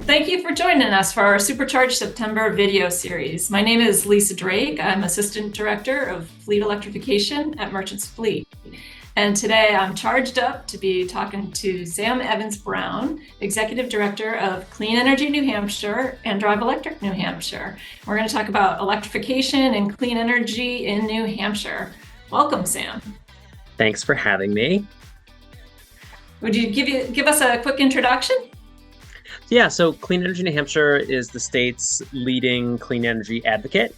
Thank you for joining us for our Supercharged September video series. My name is Lisa Drake. I'm Assistant Director of Fleet Electrification at Merchants Fleet. And today I'm charged up to be talking to Sam Evans-Brown, Executive Director of Clean Energy New Hampshire and Drive Electric New Hampshire. We're going to talk about electrification and clean energy in New Hampshire. Welcome, Sam. Thanks for having me. Would you give us a quick introduction? Yeah, so Clean Energy New Hampshire is the state's leading clean energy advocate.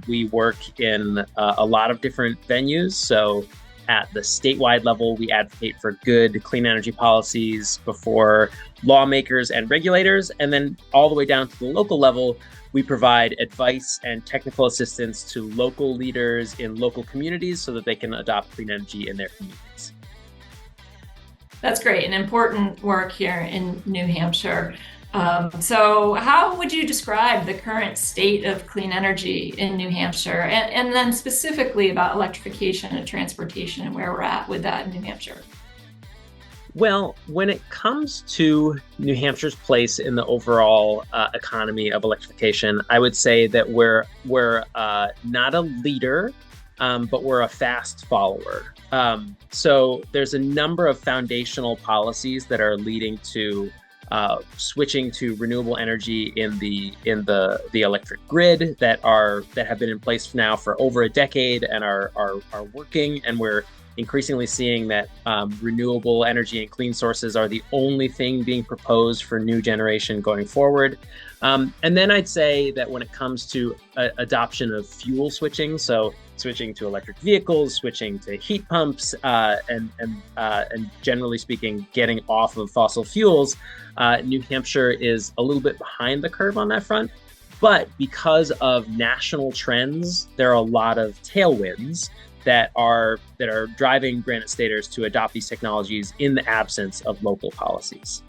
We work in a lot of different venues. So at the statewide level, we advocate for good clean energy policies before lawmakers and regulators. And then all the way down to the local level, we provide advice and technical assistance to local leaders in local communities so that they can adopt clean energy in their communities. That's great, and important work here in New Hampshire. So how would you describe the current state of clean energy in New Hampshire, and then specifically about electrification and transportation and where we're at with that in New Hampshire? Well, when it comes to New Hampshire's place in the overall economy of electrification, I would say that we're not a leader, but we're a fast follower. So there's a number of foundational policies that are leading to switching to renewable energy in the electric grid that have been in place now for over a decade and are working. And we're increasingly seeing that renewable energy and clean sources are the only thing being proposed for new generation going forward. And then I'd say that when it comes to adoption of fuel switching, so switching to electric vehicles, switching to heat pumps, and generally speaking, getting off of fossil fuels, New Hampshire is a little bit behind the curve on that front. But because of national trends, there are a lot of tailwinds that are driving Granite Staters to adopt these technologies in the absence of local policies.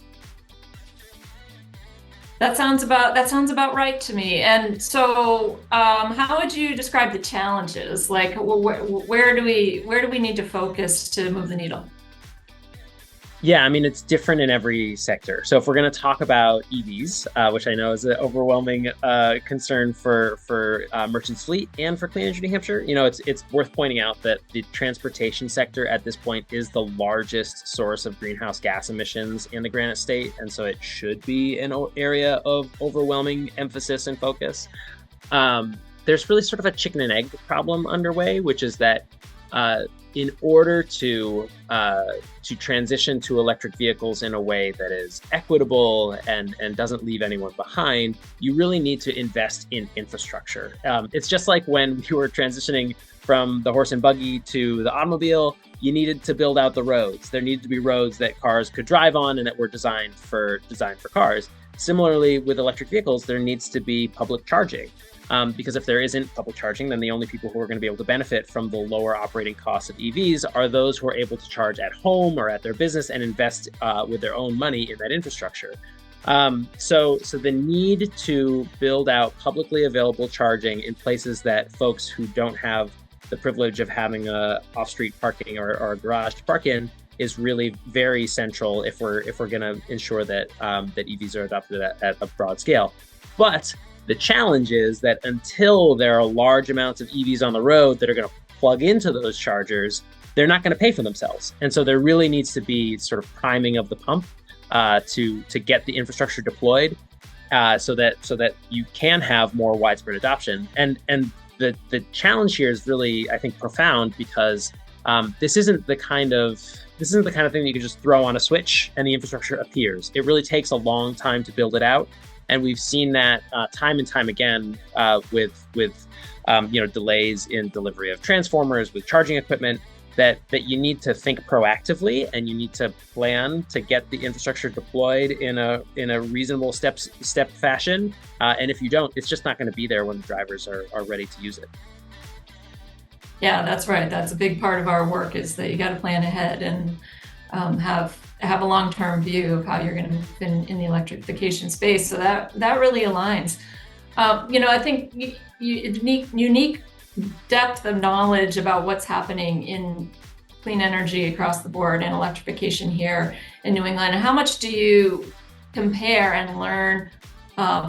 That sounds about right to me. And so, how would you describe the challenges? Like, where do we need to focus to move the needle? Yeah, I mean, it's different in every sector. So if we're going to talk about EVs, which I know is an overwhelming concern for Merchants Fleet and for Clean Energy New Hampshire, it's worth pointing out that the transportation sector at this point is the largest source of greenhouse gas emissions in the Granite State. And so it should be an area of overwhelming emphasis and focus. There's really sort of a chicken and egg problem underway, which is that in order to transition to electric vehicles in a way that is equitable and doesn't leave anyone behind, you really need to invest in infrastructure. It's just like when we were transitioning from the horse and buggy to the automobile, you needed to build out the roads. There needed to be roads that cars could drive on and that were designed for cars. Similarly, with electric vehicles, there needs to be public charging. Because if there isn't public charging, then the only people who are going to be able to benefit from the lower operating costs of EVs are those who are able to charge at home or at their business and invest with their own money in that infrastructure. So the need to build out publicly available charging in places that folks who don't have the privilege of having a off-street parking or a garage to park in is really very central if we're going to ensure that that EVs are adopted at a broad scale. But the challenge is that until there are large amounts of EVs on the road that are going to plug into those chargers, they're not going to pay for themselves. And so there really needs to be sort of priming of the pump to get the infrastructure deployed so that you can have more widespread adoption. And the challenge here is really, I think, profound because this isn't the kind of thing that you can just throw on a switch and the infrastructure appears. It really takes a long time to build it out. And we've seen that time and time again with delays in delivery of transformers, with charging equipment, that you need to think proactively and you need to plan to get the infrastructure deployed in a reasonable step fashion. And if you don't, it's just not going to be there when the drivers are ready to use it. Yeah, that's right. That's a big part of our work, is that you got to plan ahead and have a long-term view of how you're going to move in the electrification space. So that really aligns. I think unique depth of knowledge about what's happening in clean energy across the board and electrification here in New England. How much do you compare and learn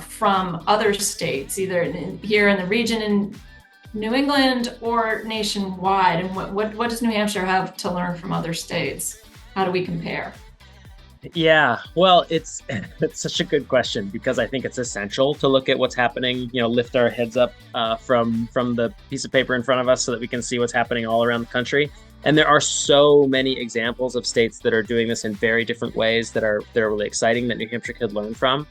from other states, either here in the region in New England or nationwide? And what does New Hampshire have to learn from other states? How do we compare? Yeah, well, it's it's such a good question because I think it's essential to look at what's happening. Lift our heads up from the piece of paper in front of us so that we can see what's happening all around the country. And there are so many examples of states that are doing this in very different ways that are really exciting that New Hampshire could learn from.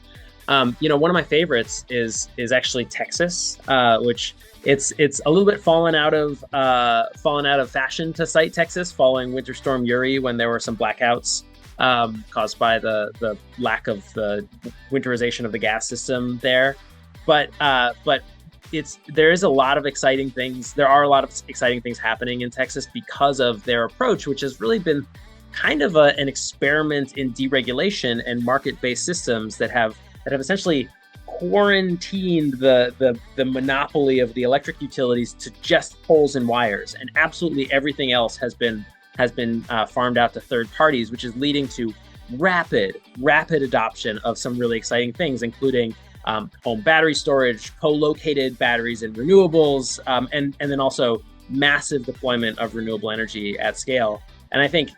One of my favorites is actually Texas, which it's a little bit fallen out of fashion to cite Texas following Winter Storm Uri when there were some blackouts caused by the lack of the winterization of the gas system there. But there is a lot of exciting things. There are a lot of exciting things happening in Texas because of their approach, which has really been kind of an experiment in deregulation and market-based systems that have essentially quarantined the monopoly of the electric utilities to just poles and wires, and absolutely everything else has been farmed out to third parties, which is leading to rapid adoption of some really exciting things, including home battery storage, co-located batteries and renewables, and then also massive deployment of renewable energy at scale. And I think,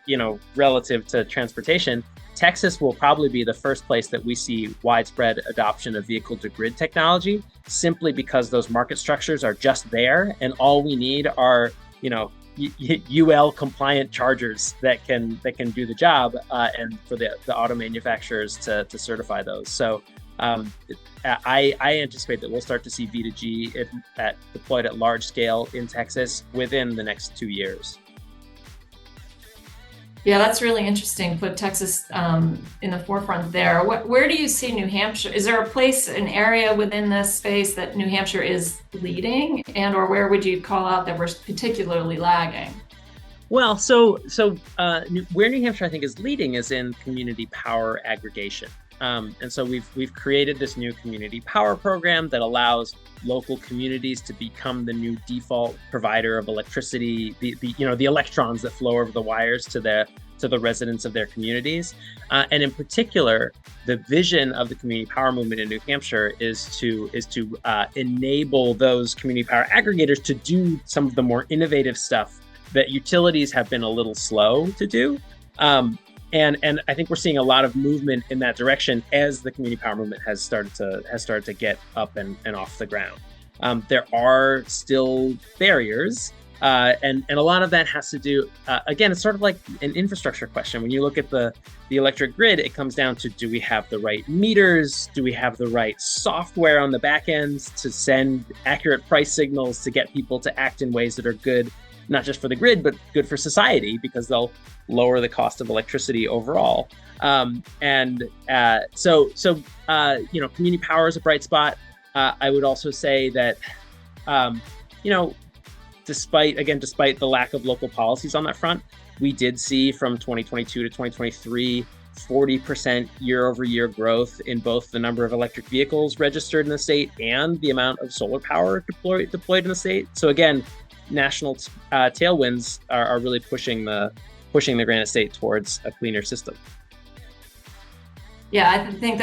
relative to transportation, Texas will probably be the first place that we see widespread adoption of vehicle-to-grid technology, simply because those market structures are just there, and all we need are, UL compliant chargers that can do the job, and for the auto manufacturers to certify those. So I anticipate that we'll start to see V2G deployed at large scale in Texas within the next 2 years. Yeah, that's really interesting. Put Texas in the forefront there. Where do you see New Hampshire? Is there a place, an area within this space that New Hampshire is leading, or where would you call out that we're particularly lagging? Well, where New Hampshire I think is leading is in community power aggregation. And so we've created this new community power program that allows local communities to become the new default provider of electricity, the electrons that flow over the wires to the residents of their communities. And in particular, the vision of the community power movement in New Hampshire is to enable those community power aggregators to do some of the more innovative stuff that utilities have been a little slow to do. And I think we're seeing a lot of movement in that direction as the community power movement has started to get up and off the ground. There are still barriers, and a lot of that has to do, again, it's sort of like an infrastructure question. When you look at the electric grid, it comes down to, do we have the right meters? Do we have the right software on the back end to send accurate price signals to get people to act in ways that are good, not just for the grid, but good for society, because they'll lower the cost of electricity overall. So community power is a bright spot. I would also say that, despite the lack of local policies on that front, we did see from 2022 to 2023, 40% year-over-year growth in both the number of electric vehicles registered in the state and the amount of solar power deployed in the state. So again, national tailwinds are really pushing the Granite State towards a cleaner system. Yeah, I think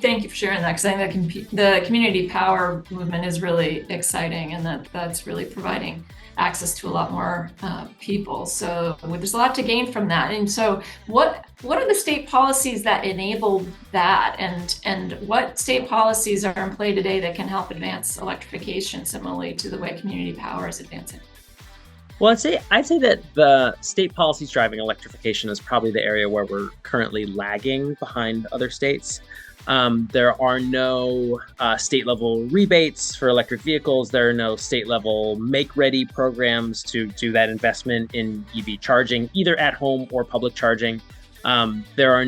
thank you for sharing that, because I think the community power movement is really exciting, and that's really providing access to a lot more people. So there's a lot to gain from that. And so what are the state policies that enable that, and what state policies are in play today that can help advance electrification similarly to the way community power is advancing? Well, I'd say that the state policies driving electrification is probably the area where we're currently lagging behind other states. There are no state-level rebates for electric vehicles. There are no state-level make-ready programs to do that investment in EV charging, either at home or public charging. There are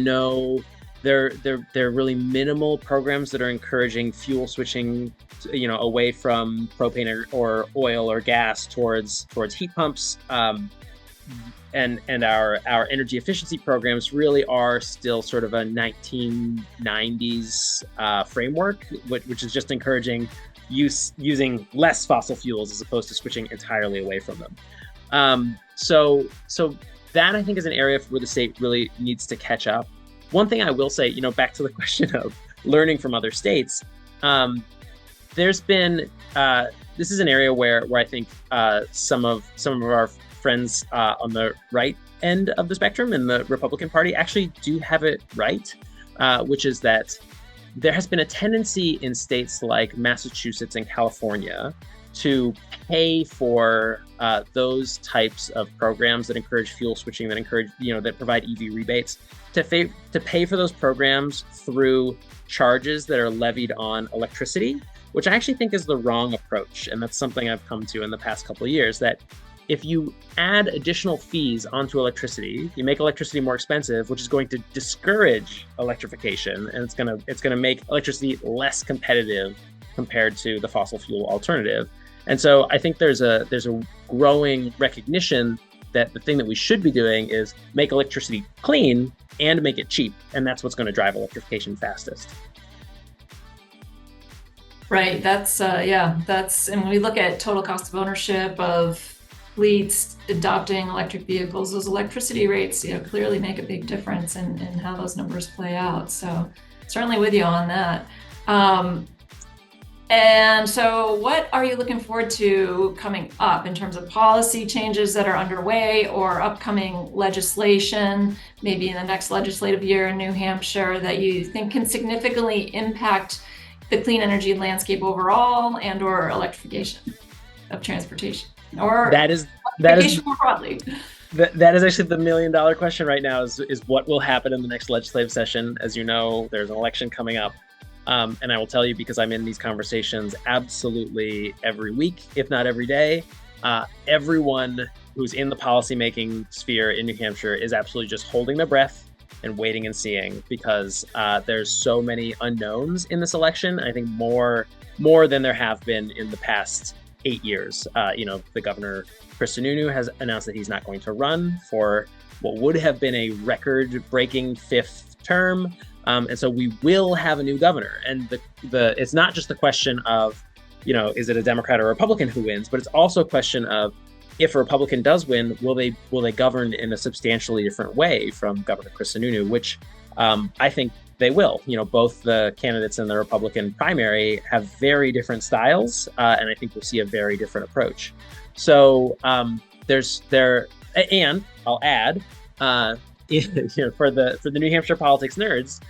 really minimal programs that are encouraging fuel switching, away from propane or oil or gas towards heat pumps. And our energy efficiency programs really are still sort of a 1990s framework, which is just encouraging using less fossil fuels as opposed to switching entirely away from them. So that, I think, is an area where the state really needs to catch up. one thing I will say, back to the question of learning from other states, there's been this is an area where I think some of our friends on the right end of the spectrum in the Republican Party actually do have it right, which is that there has been a tendency in states like Massachusetts and California to pay for those types of programs that encourage fuel switching, that encourage, that provide EV rebates, to pay for those programs through charges that are levied on electricity, which I actually think is the wrong approach. And that's something I've come to in the past couple of years, that if you add additional fees onto electricity, you make electricity more expensive, which is going to discourage electrification, and it's gonna make electricity less competitive compared to the fossil fuel alternative. And so I think there's a growing recognition that the thing that we should be doing is make electricity clean and make it cheap, and that's what's going to drive electrification fastest. Right. That's and when we look at total cost of ownership of fleets adopting electric vehicles, those electricity rates, clearly make a big difference in how those numbers play out. So certainly with you on that. And so what are you looking forward to coming up in terms of policy changes that are underway or upcoming legislation, maybe in the next legislative year in New Hampshire, that you think can significantly impact the clean energy landscape overall and or electrification of transportation, or that is more broadly? That is actually the $1 million question right now, is what will happen in the next legislative session. As you know, there's an election coming up. And I will tell you, because I'm in these conversations absolutely every week, if not every day, everyone who's in the policymaking sphere in New Hampshire is absolutely just holding their breath and waiting and seeing, because there's so many unknowns in this election. I think more than there have been in the past 8 years. The governor, Chris Sununu, has announced that he's not going to run for what would have been a record-breaking 5th term. And so we will have a new governor, and it's not just the question of, is it a Democrat or a Republican who wins, but it's also a question of, if a Republican does win, will they govern in a substantially different way from Governor Chris Sununu, which I think they will. Both the candidates in the Republican primary have very different styles, and I think we'll see a very different approach. So and I'll add, for the New Hampshire politics nerds,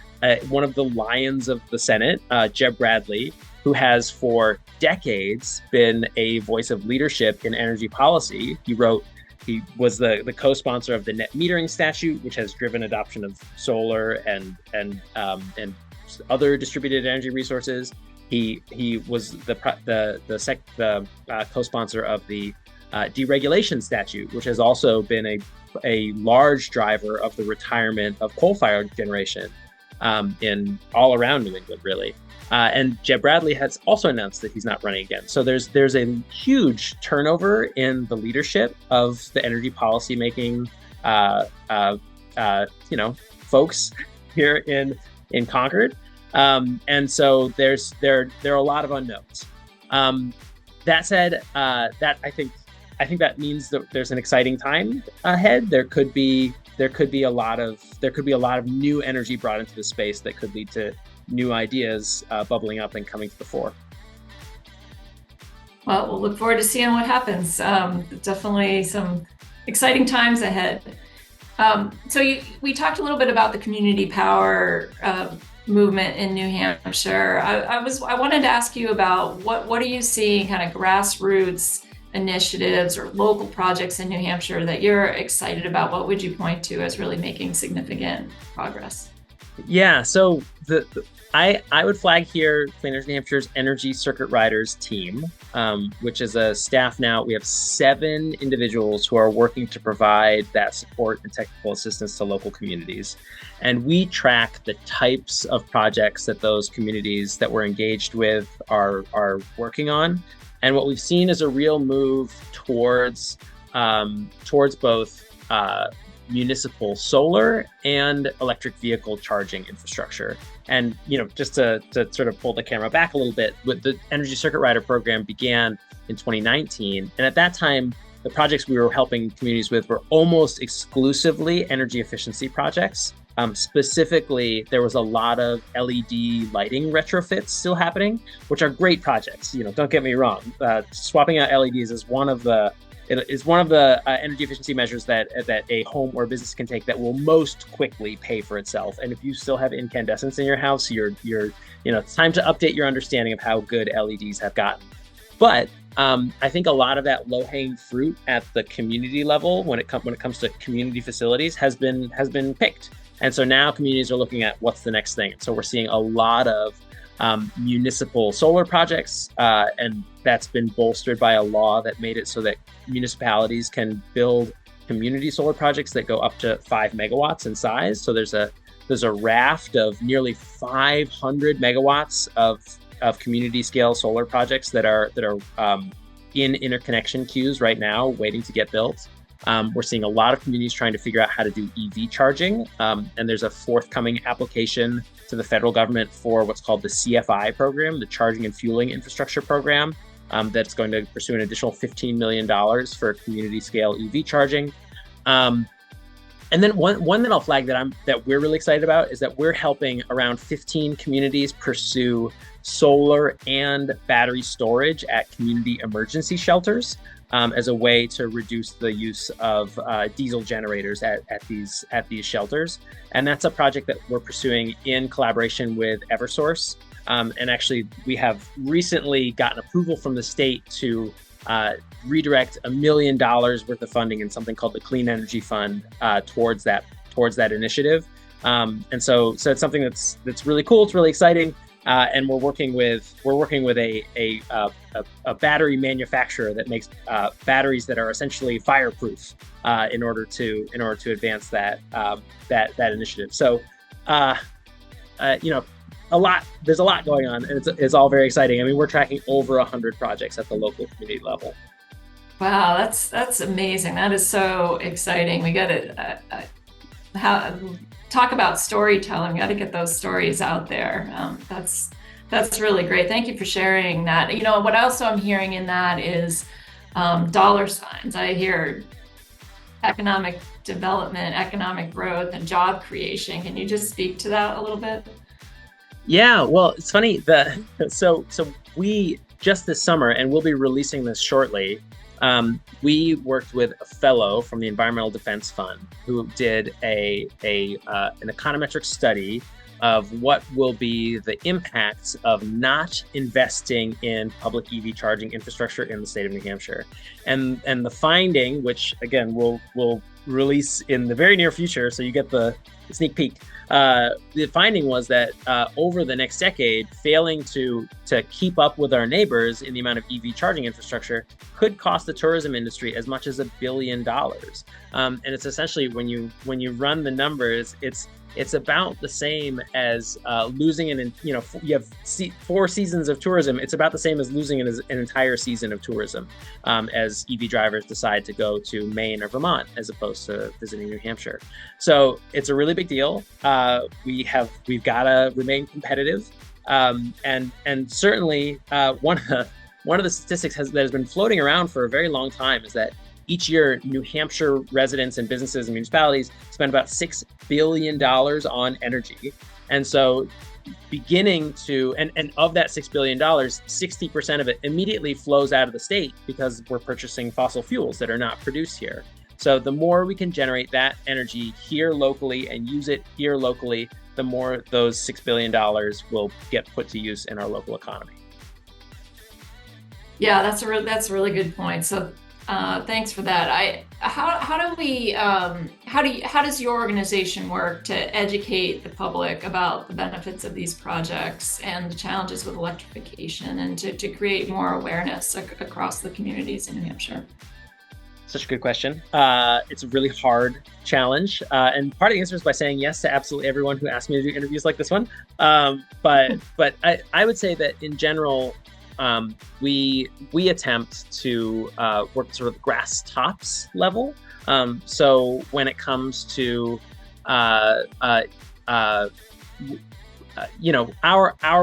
one of the lions of the Senate, Jeb Bradley, who has for decades been a voice of leadership in energy policy. He was the co-sponsor of the net metering statute, which has driven adoption of solar and other distributed energy resources. He was the co-sponsor of the deregulation statute, which has also been a large driver of the retirement of coal-fired generation in all around New England, really. And Jeb Bradley has also announced that he's not running again. So there's a huge turnover in the leadership of the energy policy making, folks here in Concord. And so there are a lot of unknowns. That said, I think that means that there's an exciting time ahead. There could be a lot of new energy brought into the space that could lead to new ideas bubbling up and coming to the fore. Well, we'll look forward to seeing what happens. Definitely some exciting times ahead. So we talked a little bit about the community power movement in New Hampshire. I wanted to ask you about what are you seeing, kind of grassroots initiatives or local projects in New Hampshire that you're excited about? What would you point to as really making significant progress? Yeah, so I would flag here Clean Energy New Hampshire's Energy Circuit Riders team, which is a staff now. We have 7 individuals who are working to provide that support and technical assistance to local communities. And we track the types of projects that those communities that we're engaged with are working on. And what we've seen is a real move towards both municipal solar and electric vehicle charging infrastructure. And just to sort of pull the camera back a little bit, the Energy Circuit Rider program began in 2019, and at that time, the projects we were helping communities with were almost exclusively energy efficiency projects. Specifically, there was a lot of LED lighting retrofits still happening, which are great projects. Don't get me wrong. Swapping out LEDs is one of the energy efficiency measures that a home or business can take that will most quickly pay for itself. And if you still have incandescents in your house, it's time to update your understanding of how good LEDs have gotten. But I think a lot of that low-hanging fruit at the community level, when it comes to community facilities, has been picked. And so now communities are looking at what's the next thing. So we're seeing a lot of municipal solar projects, and that's been bolstered by a law that made it so that municipalities can build community solar projects that go up to 5 megawatts in size. So there's a raft of nearly 500 megawatts of community scale solar projects that are in interconnection queues right now, waiting to get built. We're seeing a lot of communities trying to figure out how to do EV charging, and there's a forthcoming application to the federal government for what's called the CFI program, the Charging and Fueling Infrastructure Program, that's going to pursue an additional $15 million for community scale EV charging. And then one that I'll flag that we're really excited about is that we're helping around 15 communities pursue solar and battery storage at community emergency shelters, as a way to reduce the use of diesel generators at these shelters. And that's a project that we're pursuing in collaboration with Eversource. And actually, we have recently gotten approval from the state to redirect $1 million worth of funding in something called the Clean Energy Fund towards that initiative. And so it's something that's really cool. It's really exciting. And we're working with a battery manufacturer that makes batteries that are essentially fireproof in order to advance that initiative. So there's a lot going on, and it's all very exciting. I mean, we're tracking over 100 projects at the local community level. Wow, that's amazing. That is so exciting. We got to talk about storytelling. We got to get those stories out there. That's really great. Thank you for sharing that. What also I'm hearing in that is dollar signs. I hear economic development, economic growth, and job creation. Can you just speak to that a little bit? Yeah, well, it's funny. So we just this summer, and we'll be releasing this shortly. We worked with a fellow from the Environmental Defense Fund who did an econometric study of what will be the impacts of not investing in public EV charging infrastructure in the state of New Hampshire. And the finding, which again we'll release in the very near future, so you get the sneak peek. The finding was that over the next decade, failing to keep up with our neighbors in the amount of EV charging infrastructure could cost the tourism industry as much as $1 billion. And it's essentially, when you run the numbers, it's about the same as losing you have 4 seasons of tourism. It's about the same as losing an entire season of tourism as EV drivers decide to go to Maine or Vermont as opposed to visiting New Hampshire. So it's a really big deal. We've got to remain competitive, and certainly one of the statistics that has been floating around for a very long time is that each year, New Hampshire residents and businesses and municipalities spend about $6 billion on energy. And so and of that $6 billion, 60% of it immediately flows out of the state because we're purchasing fossil fuels that are not produced here. So the more we can generate that energy here locally and use it here locally, the more those $6 billion will get put to use in our local economy. Yeah, that's a really good point. So thanks for that. How does your organization work to educate the public about the benefits of these projects and the challenges with electrification, and to create more awareness across the communities in New Hampshire? Such a good question. It's a really hard challenge, and part of the answer is by saying yes to absolutely everyone who asks me to do interviews like this one. But I would say that in general, we attempt to work sort of grass tops level. So when it comes to our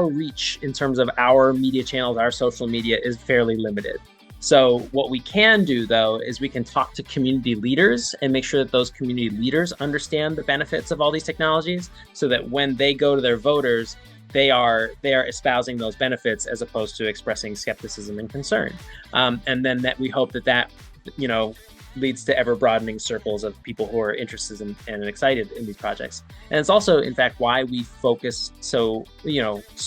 reach in terms of our media channels, our social media is fairly limited. So what we can do, though, is we can talk to community leaders and make sure that those community leaders understand the benefits of all these technologies, so that when they go to their voters, they are espousing those benefits as opposed to expressing skepticism and concern. And then that we hope that leads to ever broadening circles of people who are interested in and excited in these projects. And it's also, in fact, why we focus so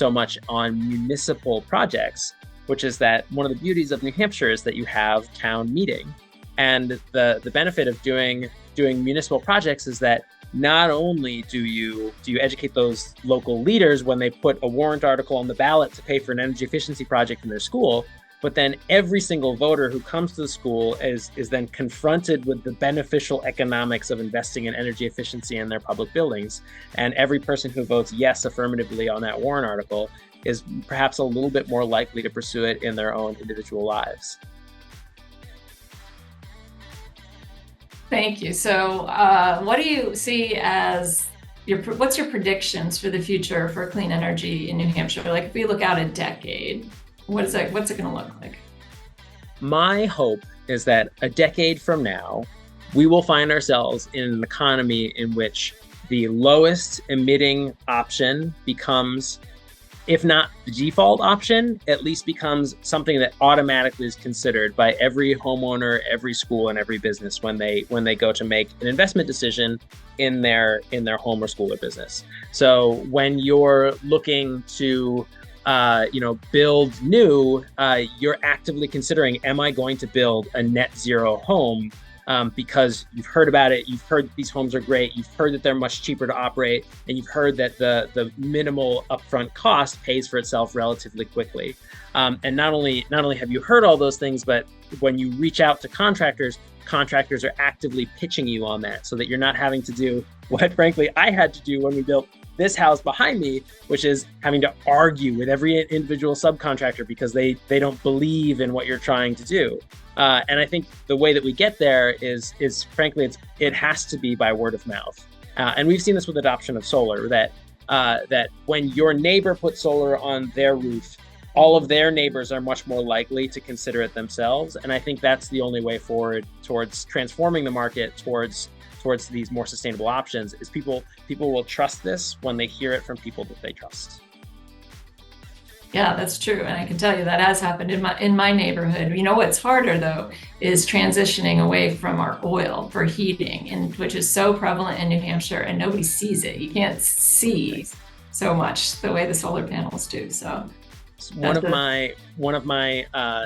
much on municipal projects, which is that one of the beauties of New Hampshire is that you have town meeting. And the benefit of doing municipal projects is that not only do you educate those local leaders when they put a warrant article on the ballot to pay for an energy efficiency project in their school, but then every single voter who comes to the school is then confronted with the beneficial economics of investing in energy efficiency in their public buildings. And every person who votes yes affirmatively on that warrant article is perhaps a little bit more likely to pursue it in their own individual lives. Thank you. So what do you see as what's your predictions for the future for clean energy in New Hampshire? Like if we look out a decade, what's it going to look like? My hope is that a decade from now, we will find ourselves in an economy in which the lowest emitting option becomes, if not the default option, at least becomes something that automatically is considered by every homeowner, every school, and every business when they go to make an investment decision in their home or school or business. So when you're looking to build new, you're actively considering, am I going to build a net zero home? Because you've heard about it, you've heard these homes are great, you've heard that they're much cheaper to operate, and you've heard that the minimal upfront cost pays for itself relatively quickly. And not only have you heard all those things, but when you reach out to contractors are actively pitching you on that, so that you're not having to do what, frankly, I had to do when we built this house behind me, which is having to argue with every individual subcontractor because they don't believe in what you're trying to do. And I think the way that we get there is frankly, it has to be by word of mouth. And we've seen this with adoption of solar, that when your neighbor puts solar on their roof, all of their neighbors are much more likely to consider it themselves. And I think that's the only way forward towards transforming the market towards these more sustainable options, is people will trust this when they hear it from people that they trust. Yeah, that's true. And I can tell you that has happened in my neighborhood. You know, what's harder though is transitioning away from our oil for heating, and which is so prevalent in New Hampshire and nobody sees it. You can't see so much the way the solar panels do. So one of my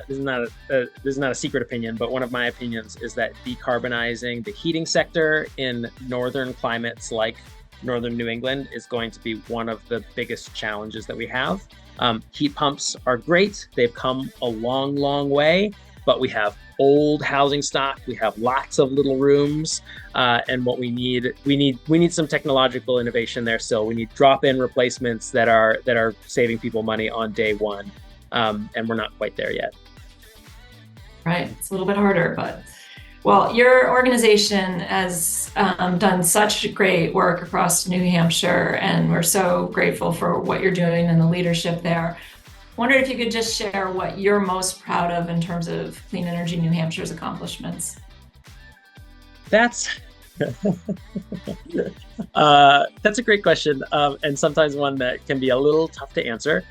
this is not a secret opinion, but one of my opinions is that decarbonizing the heating sector in northern climates like northern New England is going to be one of the biggest challenges that we have. Heat pumps are great. They've come a long, long way, but we have old housing stock. We have lots of little rooms, and what we need some technological innovation there still. We need drop-in replacements that are saving people money on day one, and we're not quite there yet. Right, it's a little bit harder, but well, your organization has done such great work across New Hampshire, and we're so grateful for what you're doing and the leadership there. Wondered if you could just share what you're most proud of in terms of Clean Energy New Hampshire's accomplishments. That's a great question, and sometimes one that can be a little tough to answer,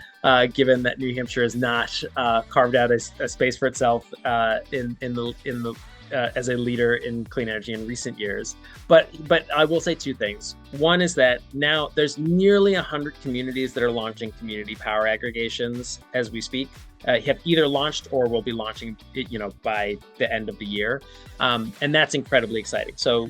given that New Hampshire has not carved out a space for itself as a leader in clean energy in recent years. But I will say two things. One is that now there's nearly 100 communities that are launching community power aggregations as we speak. Have either launched or will be launching, by the end of the year, and that's incredibly exciting. So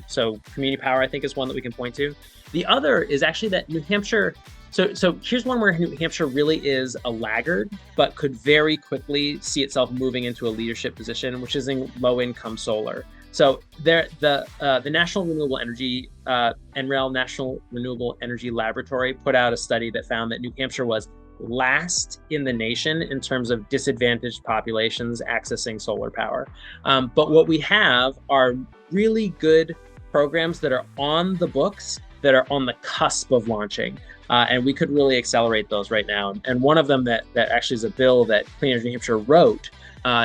community power, I think, is one that we can point to. The other is actually that New Hampshire. So here's one where New Hampshire really is a laggard, but could very quickly see itself moving into a leadership position, which is in low-income solar. So the National Renewable Energy, NREL, National Renewable Energy Laboratory, put out a study that found that New Hampshire was last in the nation in terms of disadvantaged populations accessing solar power. But what we have are really good programs that are on the books, that are on the cusp of launching. And we could really accelerate those right now. And one of them that actually is a bill that Clean Energy New Hampshire wrote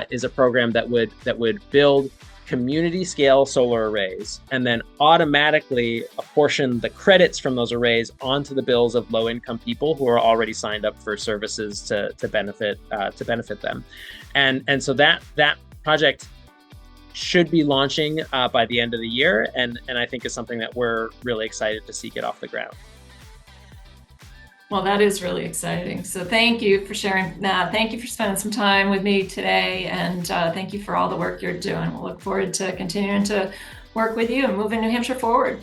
is a program that would build community scale solar arrays and then automatically apportion the credits from those arrays onto the bills of low income people who are already signed up for services to benefit them. And so that project should be launching by the end of the year, and I think is something that we're really excited to see get off the ground. Well, that is really exciting. So thank you for sharing that. Thank you for spending some time with me today. And thank you for all the work you're doing. We'll look forward to continuing to work with you and moving New Hampshire forward.